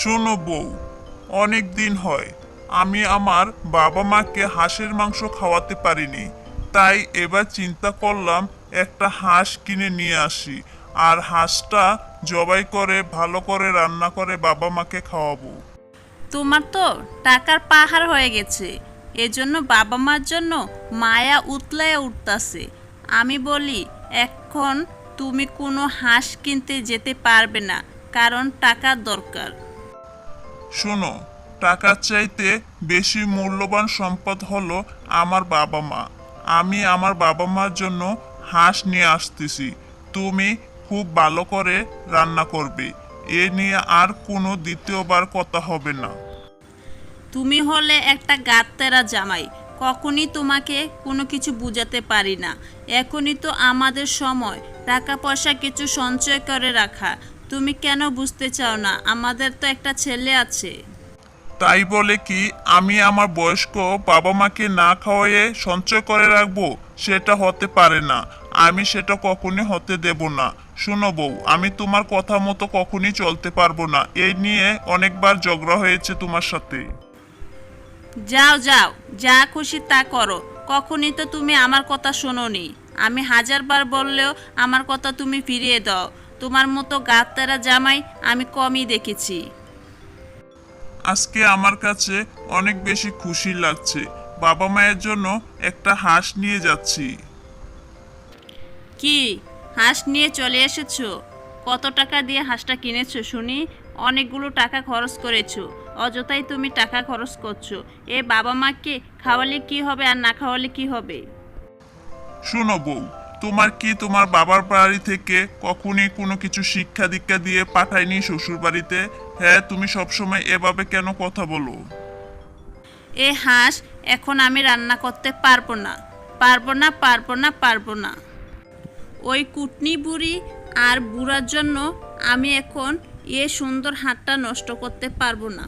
শোনো বউ, অনেক দিন হয় আমি আমার বাবা মাকে হাঁসের মাংস খাওয়াতে পারিনি, তাই এবার চিন্তা করলাম একটা হাঁস কিনে নিয়ে আসি, আর হাঁসটা জবাই করে ভালো করে রান্না করে বাবা মাকে খাওয়াবো। তোমার তো টাকার পাহাড় হয়ে গেছে, এজন্য বাবা মার জন্য মায়া উতলায় উঠতাছে। আমি বলি এখন তুমি কোনো হাঁস কিনতে যেতে পারবে না, কারণ টাকার দরকার। শোনো, টাকার চাইতে বেশি মূল্যবান সম্পদ হলো আমার বাবা মা। আমি আমার বাবা মার জন্য হাঁস নিয়ে আসতেছি, তুমি খুব ভালো করে রান্না করবে, এ নিয়ে আর কোনো দ্বিতীয়বার কথা হবে না। তুমি হলে একটা গাত্তেরা জামাই, কখনই তোমাকে কোনো কিছু বুঝাতে পারি না। এখনই তো আমাদের সময় টাকা পয়সা কিছু সঞ্চয় করে রাখা। তুমি কেন বুঝতে চাও না? আমাদের তো একটা ছেলে আছে। তাই বলে কি আমি আমার বয়স্ক বাবা মাকে না খাওয়াইয়ে সঞ্চয় করে রাখবো? সেটা হতে পারে না, আমি সেটা কখনই হতে দেব না। শোনো বউ, আমি তোমার কথা মতো কখনই চলতে পারবো না, এই নিয়ে অনেকবার ঝগড়া হয়েছে তোমার সাথে। যাও যাও, যা খুশি তা করো। কখনই তো তুমি আমার কথা শোনোনি। আমি হাজারবার বললেও আমার কথা তুমি ফিরিয়ে দাও। তোমার মতো গাত্তারা জামাই আমি কমই দেখেছি। আজকে আমার কাছে অনেক বেশি খুশি লাগছে, বাবা মায়ের জন্য একটা হাঁস নিয়ে যাচ্ছি। কি, হাঁস নিয়ে চলে এসেছো? কত টাকা দিয়ে হাঁসটা কিনেছো শুনি? অনেকগুলো টাকা খরচ করেছো, অযথাই তুমি টাকা খরচ করছো। এ বাবা মাকে খাওয়ালে কি হবে আর না খাওয়ালে কি হবে? শোনো বউ, তোমার কি তোমার বাবার বাড়ি থেকে কখনই কোনো কিছু শিক্ষা দীক্ষা দিয়ে পাঠায়নি শ্বশুর বাড়িতে? হ্যাঁ, তুমি সবসময় এভাবে কেন কথা বলো? এ হাঁস এখন আমি রান্না করতে পারবো না, পারবো না, পারবো না, পারবো না। ওই কুটনি বুড়ি আর বুড়ার জন্য আমি এখন এ সুন্দর হাতটা নষ্ট করতে পারবো না।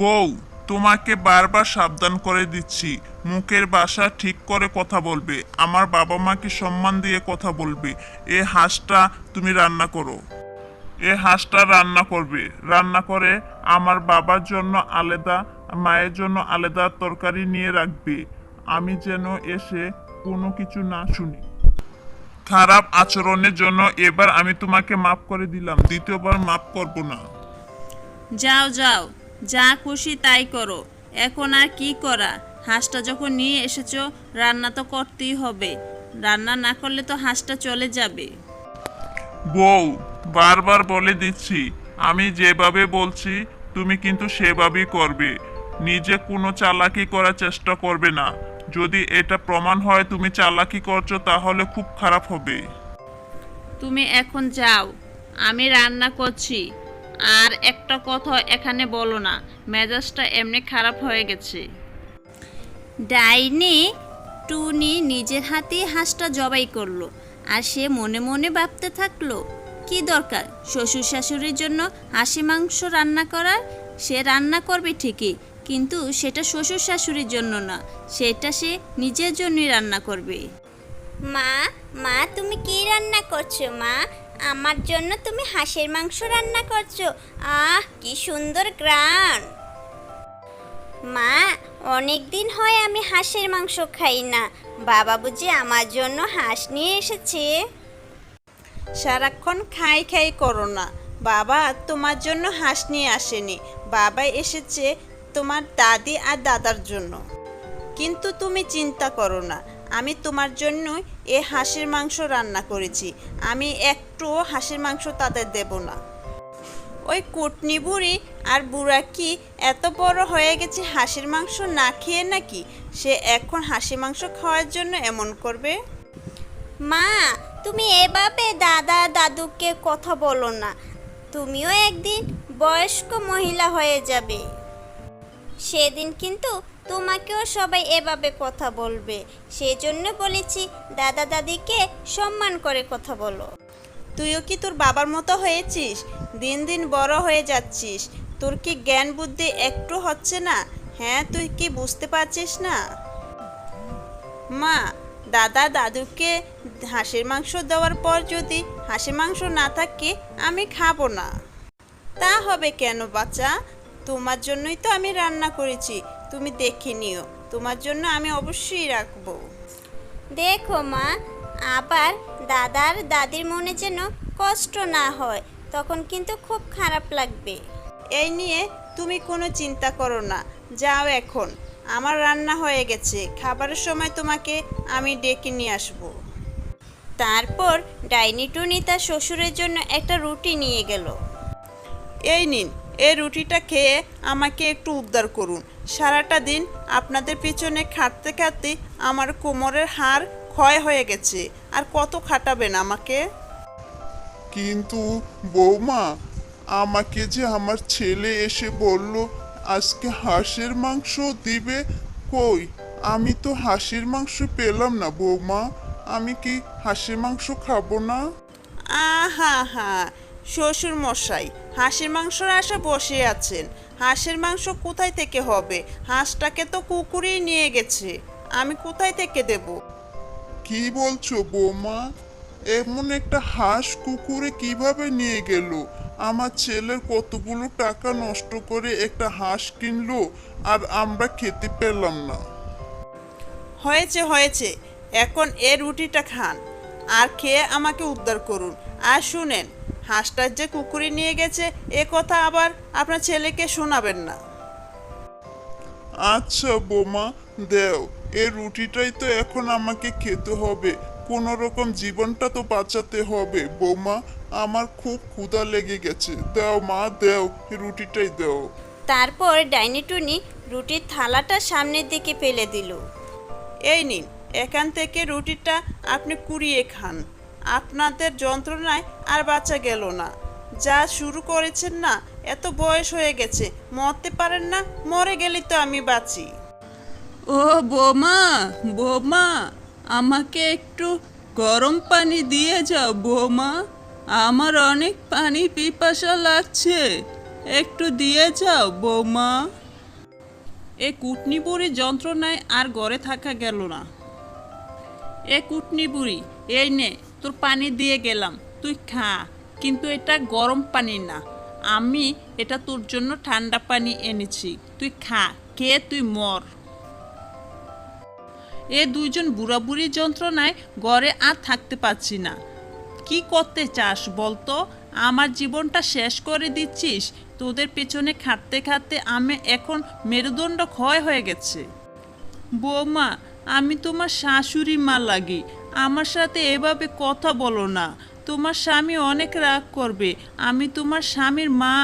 বউ, তোমাকে বারবার সাবধান করে দিচ্ছি, মুখের ভাষা ঠিক করে কথা বলবে, আমার বাবা মাকে সম্মান দিয়ে কথা বলবে। এ হাঁসটা তুমি রান্না করো, এ হাঁসটা রান্না করবে, রান্না করে আমার বাবার জন্য আলাদা, মায়ের জন্য আলাদা তরকারি নিয়ে রাখবে। আমি যেন এসে কোনো কিছু না শুনি। খারাপ আচরণের জন্য এবার আমি তোমাকে মাফ করে দিলাম, দ্বিতীয়বার মাফ করব না। যাও যাও, যা খুশি তাই করো। এখন আর কি করা? হাঁসটা যখন নিয়ে এসেছো, রান্না তো করতেই হবে। রান্না না করলে তো হাঁসটা চলে যাবে। বউ, বারবার বলে দিচ্ছি, আমি যেভাবে বলছি তুমি কিন্তু সেভাবেই করবে, নিজে কোনো চালাকি করার চেষ্টা করবে না। যদি এটা প্রমাণ হয় তুমি চালাকি করছো তাহলে খুব খারাপ হবে। তুমি এখন যাও, আমি রান্না করছি। আর একটা কথা এখানে বলো না, মেজাজটা এমনি খারাপ হয়ে গেছে। ডাইনি টুনি নিজের হাতেই হাঁসটা জবাই করলো, আর সে মনে মনে ভাবতে থাকলো, কি দরকার শ্বশুর শাশুড়ির জন্য হাঁসি মাংস রান্না করার? সে রান্না করবে ঠিকই, কিন্তু সেটা শ্বশুর শাশুড়ির জন্য না, সেটা সে নিজের জন্যই রান্না করবে। মা, মা তুমি কি রান্না করছো মা? আমার জন্য তুমি হাঁসের মাংস রান্না করছো। আহ, কি সুন্দর ঘ্রাণ। মা, অনেক দিন হয় আমি হাঁসের মাংস খাই না। বাবা বুঝি আমার জন্য হাঁস নিয়ে এসেছে। সারাক্ষণ খাই খাই করো না, বাবা তোমার জন্য হাঁস নিয়ে আসেনি, বাবা এসেছে তোমার দাদি আর দাদার জন্য। কিন্তু তুমি চিন্তা করো না, আমি তোমার জন্য এ হাঁসের মাংস রান্না করেছি, আমি একটুও হাঁসের মাংস তাদের দেব না। ওই কুটনি বুড়ি আর বুড়া কি এত বড় হয়ে গেছে হাঁসের মাংস না খেয়ে নাকি সে এখন হাঁসের মাংস খাওয়ার জন্য এমন করবে? মা, তুমি এভাবে দাদা দাদুকে কথা বলো না, তুমিও একদিন বয়স্ক মহিলা হয়ে যাবে, সেদিন কিন্তু তোমাকেও সবাই এভাবে কথা বলবে। সেজন্য বলেছি দাদা দাদিকে সম্মান করে কথা বলো। তুইও কি তোর বাবার মতো হয়েছিস? দিন দিন বড় হয়ে যাচ্ছিস, তোর কি জ্ঞান বুদ্ধি একটু হচ্ছে না? হ্যাঁ, তুই কি বুঝতে পারছিস না? মা, দাদা দাদুকে হাঁসের মাংস দেওয়ার পর যদি হাঁসের মাংস না থাকে আমি খাবো না। তা হবে কেন বাচ্চা? তোমার জন্যই তো আমি রান্না করেছি, তুমি দেখে নিও, তোমার জন্য আমি অবশ্যই রাখবো। দেখো মা, আবার দাদার দাদির মনে যেন কষ্ট না হয়, তখন কিন্তু খুব খারাপ লাগবে। এই নিয়ে তুমি কোনো চিন্তা করো না, যাও এখন, আমার রান্না হয়ে গেছে, খাবারের সময় তোমাকে আমি ডেকে নিয়ে আসবো। তারপর ডাইনি টুনি তার শ্বশুরের জন্য একটা রুটি নিয়ে গেল। এই নিন, এই রুটিটা খেয়ে আমাকে একটু উদ্ধার করুন। সারাটা দিন আপনাদের পিছনে খাটতে খাটতে আমার কোমরের হাড় ক্ষয় হয়ে গেছে, আর কত খাটাবেন আমাকে? কিন্তু বৌমা, আমাকে যে আমার ছেলে এসে বলল আজকে হাঁসের মাংস দিবে, কই আমি তো হাঁসের মাংস পেলাম না বৌমা। আমি কি হাঁসের মাংস খাবো না? আহা হা, শ্বশুর মশাই হাঁসের মাংসর আশা বসে আছেন। হাঁসের মাংস কোথায় থেকে হবে? হাঁসটাকে তো কুকুরই নিয়ে গেছে, আমি কোথায় থেকে দেব? কি বলছো বৌমা? এমন একটা হাঁস কুকুরে কিভাবে নিয়ে গেল? আমার ছেলের কতগুলো টাকা নষ্ট করে একটা হাঁস কিনলো, আর আমরা খেতে পেলাম না। হয়েছে হয়েছে, এখন এ রুটিটা খান আর খেয়ে আমাকে উদ্ধার করুন। আর শুনেন, হাঁসটার যে কুকুরে নিয়ে গেছে এ কথা আবার আপনার ছেলেকে শোনাবেন না। আচ্ছা বৌমা, দেও, এই রুটিটাই তো এখন আমাকে খেতে হবে, কোনো রকম জীবনটা তো বাঁচাতে হবে বৌমা। আমার খুব ক্ষুধা লেগে গেছে, দাও মা, দাও, এই রুটিটাই দাও। তারপর ডাইনি টুনি রুটির থালাটা সামনের দিকে ফেলে দিল। এই নিন, এখান থেকে রুটিটা আপনি কুড়িয়ে খান, আপনাদের যন্ত্রণায় আর বাঁচা গেল না। যা শুরু করেছেন না, এত বয়স হয়ে গেছে, মরতে পারেন না, মরে গেলে তো আমি বাঁচি। ও বৌমা, বৌমা, আমাকে একটু গরম পানি দিয়ে যাও বৌমা, আমার অনেক পানি পিপাসা লাগছে, একটু দিয়ে যাও বৌমা। এ কুটনি বুড়ি যন্ত্রণায় আর ঘরে থাকা গেল না। এ কুটনি বুড়ি, এই নে তোর পানি দিয়ে গেলাম, তুই খা, কিন্তু এটা গরম পানি না, আমি এটা তোর জন্য ঠান্ডা পানি এনেছি, তুই খা, খেয়ে তুই মর। এ দুইজন বুড়া বুড়ির যন্ত্রণায় ঘরে আর থাকতে পারছি না। কি করতে চাস বলতো? আমার জীবনটা শেষ করে দিচ্ছিস? তোদের পেছনে খাটতে খাটতে আমি এখন মেরুদণ্ড ক্ষয় হয়ে গেছে। বৌমা, আমি তোমার শাশুড়ি মা লাগি, আমার সাথে এভাবে কথা বলো না, তোমার স্বামী অনেক রাগ করবে, আমি তোমার স্বামীর মা,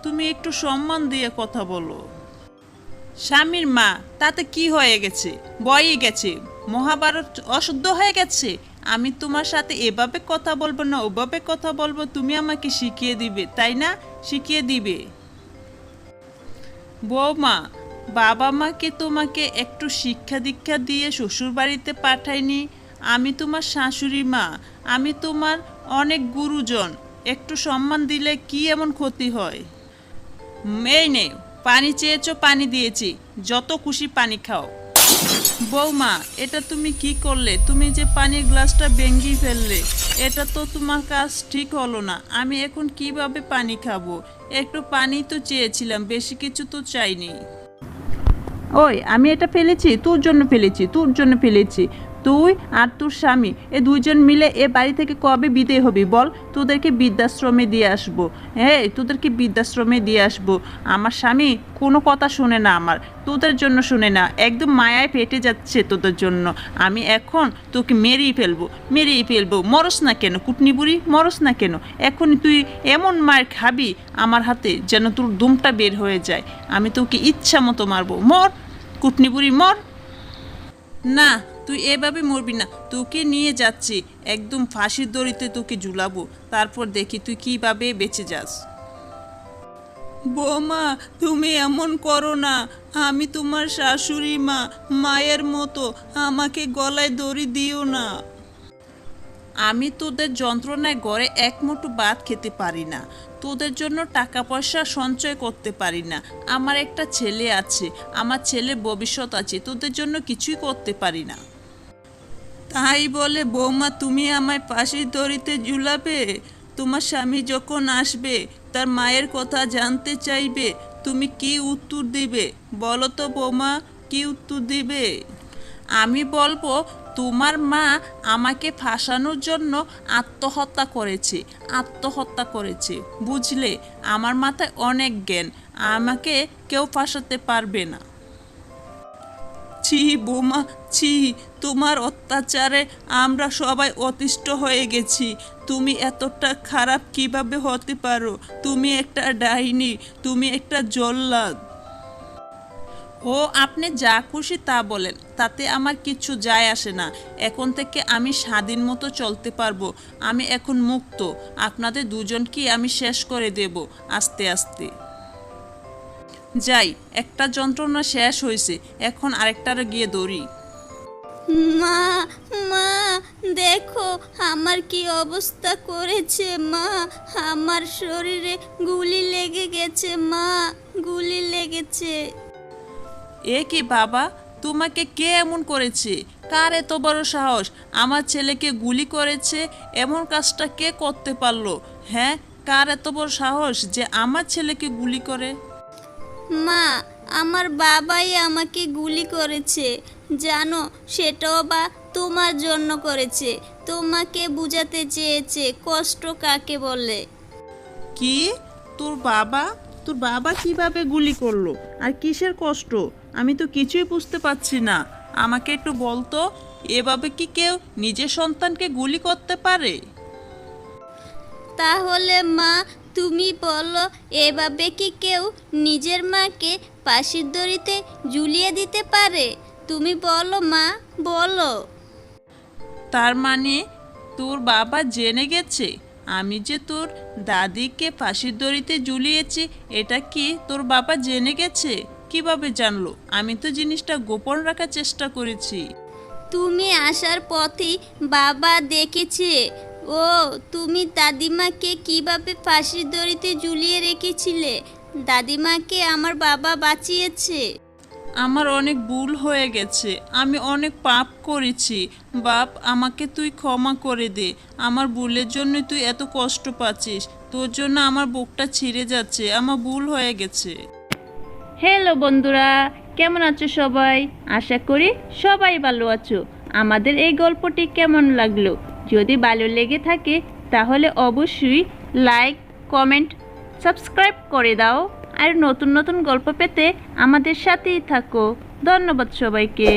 তুমি একটু সম্মান দিয়ে কথা বলো। স্বামীর মা, তাতে কি হয়ে গেছে? বয়ে গেছে, মহাভারত অশুদ্ধ হয়ে গেছে? আমি তোমার সাথে এভাবে কথা বলবো না ওভাবে কথা বলবো, তুমি আমাকে শিখিয়ে দিবে, তাই না? শিখিয়ে দিবে। বৌমা, বাবা মাকে তোমাকে একটু শিক্ষা দীক্ষা দিয়ে শ্বশুর বাড়িতে পাঠায়নি? আমি তোমার শাশুড়ি মা, আমি তোমার অনেক গুরুজন, একটু সম্মান দিলে কি এমন ক্ষতি হয়? এই নে, পানি চেয়েছো, পানি দিয়েছি, যত খুশি পানি খাও। বৌমা, এটা তুমি কি করলে? তুমি যে পানির গ্লাসটা ভেঙে ফেললে, এটা তো তোমার কাজ ঠিক হলো না। আমি এখন কিভাবে পানি খাবো? একটু পানি তো চেয়েছিলাম, বেশি কিছু তো চাইনি। ওই, আমি এটা ফেলেছি তোর জন্য, ফেলেছি তোর জন্য ফেলেছি। তুই আর তোর স্বামী এ দুইজন মিলে এ বাড়ি থেকে কবে বিদায় হবি বল? তোদেরকে বৃদ্ধাশ্রমে দিয়ে আসবো, হ্যাঁ তোদেরকে বৃদ্ধাশ্রমে দিয়ে আসবো। আমার স্বামী কোনো কথা শোনে না, আমার তোদের জন্য শোনে না, একদম মায়ায় ফেটে যাচ্ছে তোদের জন্য। আমি এখন তোকে মেরেই ফেলবো। মরস না কেন কুটনি বুড়ি, মরস না কেন? এখনই তুই এমন মার খাবি আমার হাতে যেন তোর দুমটা বের হয়ে যায়। আমি তোকে ইচ্ছা মতো মারবো, মর কুটনি বুড়ি, মর। না, তুই এভাবে মরবি না, তোকে নিয়ে যাচ্ছি, একদম ফাঁসির দড়িতে তোকে ঝুলাবো, তারপর দেখি তুই কিভাবে বেঁচে যাস। বৌমা, তুমি এমন করো না, আমি তোমার শাশুড়ি মা, মায়ের মতো, আমাকে গলায় দড়ি দিও না। আমি তোদের যন্ত্রণায় ঘরে এক মুঠো ভাত খেতে পারি না, তোদের জন্য টাকা পয়সা সঞ্চয় করতে পারি না। আমার একটা ছেলে আছে, আমার ছেলের ভবিষ্যৎ আছে, তোদের জন্য কিছুই করতে পারি না। তাই বলে বৌমা তুমি আমায় ফাঁসির দড়িতে ঝুলাবে? তোমার স্বামী যখন আসবে, তার মায়ের কথা জানতে চাইবে, তুমি কি উত্তর দিবে বলো তো বৌমা, কি উত্তর দিবে? আমি বলবো তোমার মা আমাকে ফাঁসানোর জন্য আত্মহত্যা করেছে, বুঝলে? আমার মাথায় অনেক জ্ঞান, আমাকে কেউ ফাঁসাতে পারবে না। ছি বোমা, ছি, তোমার অত্যাচারে আমরা সবাই অতিষ্ঠ হয়ে গেছি। তুমি এতটা খারাপ কিভাবে হতে পারো? তুমি একটা ডাইনি, তুমি একটা জল্লাদ। ও আপনি যা খুশি তা বলেন, তাতে আমার কিচ্ছু যায় আসে না। এখন থেকে আমি স্বাধীন মতো চলতে পারবো। আমি এখন মুক্ত। আপনাদের দুজনকে আমি শেষ করে দেব আস্তে আস্তে। যাই, একটা যন্ত্রণা শেষ হয়েছে, এখন আরেকটার গিয়ে ধরি। মা, মা, দেখো আমার কি অবস্থা করেছে মা। আমার শরীরে গুলি লেগে গেছে মা, গুলি লেগেছে। এ কি বাবা, তোমাকে কে এমন করেছে? কার এত বড় সাহস আমার ছেলেকে গুলি করেছে? এমন কাজটা কে করতে পারলো? হ্যাঁ, কার এত বড় সাহস যে আমার ছেলেকে গুলি করে? মা, আমার বাবাই আমাকে গুলি করেছে জানো, সেটাও বা তোমার জন্য করেছে। তোমাকে বুঝাতে চেয়েছে কষ্ট কাকে বলে। কি? তোর বাবা কিভাবে গুলি করলো? আর কিসের কষ্ট? আমি তো কিছুই বুঝতে পারছি না। আমাকে একটু বলতো, এভাবে কি কেউ নিজের সন্তানকে গুলি করতে পারে? তাহলে মা তুমি বলো, এভাবে কি কেউ নিজের মাকে ফাঁসির দড়িতে ঝুলিয়ে দিতে পারে? তুমি বলো মা, বলো। তার মানে তোর বাবা জেনে গেছে আমি যে তোর দাদিকে ফাঁসির দড়িতে ঝুলিয়েছি? এটা কি তোর বাবা জেনে গেছে? কিভাবে জানলো? আমি তো জিনিসটা গোপন রাখার চেষ্টা করেছি। তুমি আসার পথেই বাবা দেখেছে। ও, তুমি দাদিমাকে কিভাবে ফাঁসির দড়িতে ঝুলিয়ে রেখেছিলে। দাদিমাকে আমার বাবা বাঁচিয়েছে। আমার অনেক ভুল হয়ে গেছে, আমি অনেক পাপ করেছি। বাপ, আমাকে তুই ক্ষমা করে দে। আমার ভুলের জন্য তুই এত কষ্ট পাচ্ছিস। তোর জন্য আমার বুকটা ছিঁড়ে যাচ্ছে। আমার ভুল হয়ে গেছে। হ্যালো বন্ধুরা, কেমন আছো সবাই? আশা করি সবাই ভালো আছো। আমাদের এই গল্পটি কেমন লাগলো? যদি ভালো লেগে থাকে তাহলে অবশ্যই লাইক, কমেন্ট, সাবস্ক্রাইব করে দাও। আর নতুন নতুন গল্প পেতে আমাদের সাথেই থাকো। ধন্যবাদ সবাইকে।